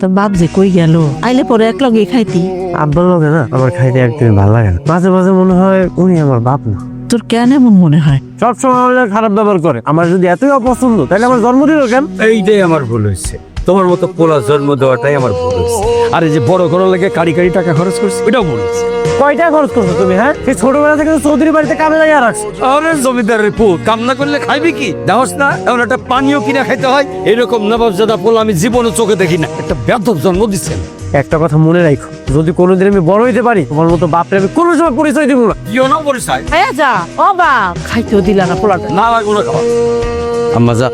তো বাপ যে কই গেল, আইলে পরে এক লগে খাইতি। আব্বার লগে না আমার খাইতে একদমই ভালো লাগে না। মাঝে মাঝে মনে হয় উনি আমার বাপ না। তোর কেন এমন মনে হয়? সবসময় আমাদের খারাপ ব্যবহার করে। আমার যদি এতই অপছন্দ তাহলে আমার জন্ম দিল কেন? এইটাই আমার ভুল হয়েছে, তোমার মতো পোলা জন্ম দেওয়াটাই আমার ভুল হয়েছে। আর এই যে বড় করার লাগে কারি কারি টাকা খরচ করছি, এটাও ভুল হয়েছে। কয়টা খরচ করছো তুমি? হ্যাঁ, সেই ছোটবেলা থেকে চৌধুরী বাড়িতে কামে লাগিয়ে রাখছো। আরে জমিদারের পুত, কাম না করলে খাইবি কি? দেওয়াস না, এমন একটা পানীয় কিনা খাইতে হয়। এরকম নবাবজাদা পোলা আমি জীবনে চোখে দেখি না। একটা বেদব জন্ম দিচ্ছেন। একটা কথা মনে রাখো, যদি কোনোদিন আমি বড় হইতে পারি তোমার মতো বাপরে আমি কোনো সময় পরিচয় দিব না। কিও না পরিচয়? হ্যাঁ যা, ও বাপ খাইতেও দিলা না পোলাটা। না লাগবো না খাওয়া। আম্মা যা,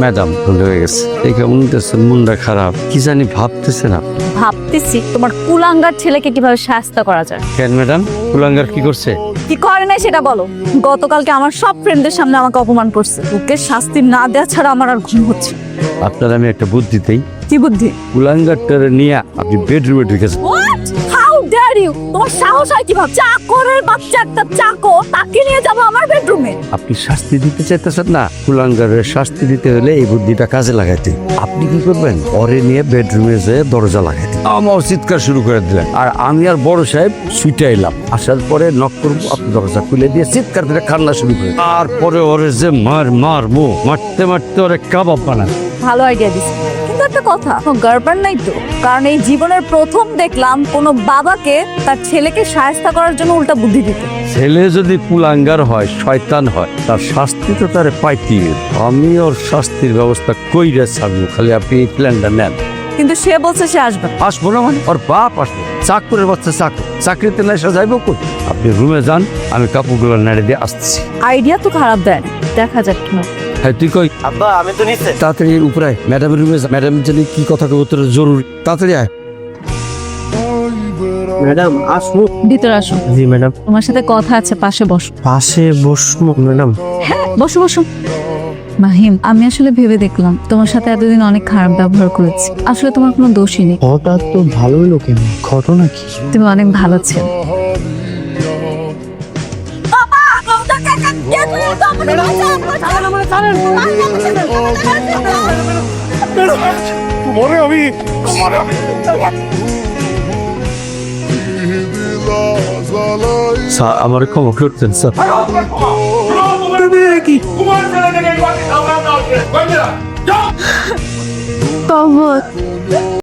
ম্যাডাম ভুল হয়ে গেছে। এই কেমন মনটা খারাপ, কি জানি ভাবতেছে না। ভাবতেছি তোমার কুলাঙ্গার ছেলেকে কিভাবে শাস্তি করা যায়। কেন ম্যাডাম, কুলাঙ্গার কি করছে? কি করে নাই সেটা বলো। গতকালকে আমার সব ফ্রেন্ডদের সামনে আমাকে অপমান করছে। ওকে শাস্তি না দেওয়া ছাড়া আমার আর ঘুম হচ্ছে না। আপনার আমি একটা বুদ্ধি দেই। কি বুদ্ধি? কুলাঙ্গারটারে নিয়ে আপনি বেডরুমে ঢুকেছেন। What, how dare you! তোমার সাহস হয় কিভাবে? চাকরের বাচ্চা একটা চাকর, তাকে নিয়ে যাবো আমার বেডরুমে? আপনি শাস্তি দিতে চাইতেছেন না, কুলাঙ্গারের শাস্তি দিতে হলে এই বুদ্ধিটা কাজে লাগাইতে। আপনি কি করবেন, ওরে নিয়ে বেডরুমে যেয়ে দরজা লাগাইতে। আমার চিৎকার শুরু করে দিলেন, আর আমি আর বড় সাহেব সুইটে এলাম। আসার পরে নক করবো, আপনি দরজা খুলে দিয়ে চিৎকার করে কান্না শুরু করে, তারপরে ওরে যে মারবো, মারতে মারতে ওরে কাবাব বানান। ভালো আইডিয়া দিছি, কিন্তু একটা কথা, গার্লফ্রেন্ড নাই তো? কারণ এই জীবনের প্রথম দেখলাম কোনো বাবাকে তার ছেলেকে শায়েস্তা করার জন্য উল্টা বুদ্ধি দিতে। ছেলে যদি কুলাঙ্গার হয়, শয়তান হয়, তার শাস্তি তো তারে পাইতেই হবে। আমি ওর শাস্তির ব্যবস্থা কইরে ছাড়বো, খালি আপনি এই প্ল্যানটা নেন। কিন্তু সে বলছে সে আসবে না। আসবো না মানে? ওর বাপ আসবো। চাকরের বাচ্চা চাকর, চাকরিতে নাই সাজাইবো কই? আপনি রুমে যান, আমি কাপড়গুলো নেড়ে দিয়ে আসতেছি। আইডিয়া তো খারাপ দেয় না, দেখা যাক কি হয়। হ্যাঁ, তুই কই? আব্বা আমি তো নিচে। তাড়াতাড়ি উপরে আয়, ম্যাডামের রুমে যা। ম্যাডাম জানি কি কথা কব, তোর জরুরি। তাড়াতাড়ি আয়। ম্যাডাম আসবো? ভিতরে আসো, জি ম্যাডাম। তোমার সাথে কথা আছে, পাশে বসো। পাশে বসবো ম্যাডাম? হ্যাঁ, বসো বসো। মাহিম, আমি আসলে ভেবে দেখলাম তোমার সাথে এতদিন অনেক খারাপ ব্যবহার করেছি। আসলে তোমার কোনো দোষই নেই। হঠাৎ তো ভালো হলো কেন? ঘটনা কি? তুমি অনেক ভালো ছেলে। স্যার, আমার ক্ষমা করতেন স্যার। তবে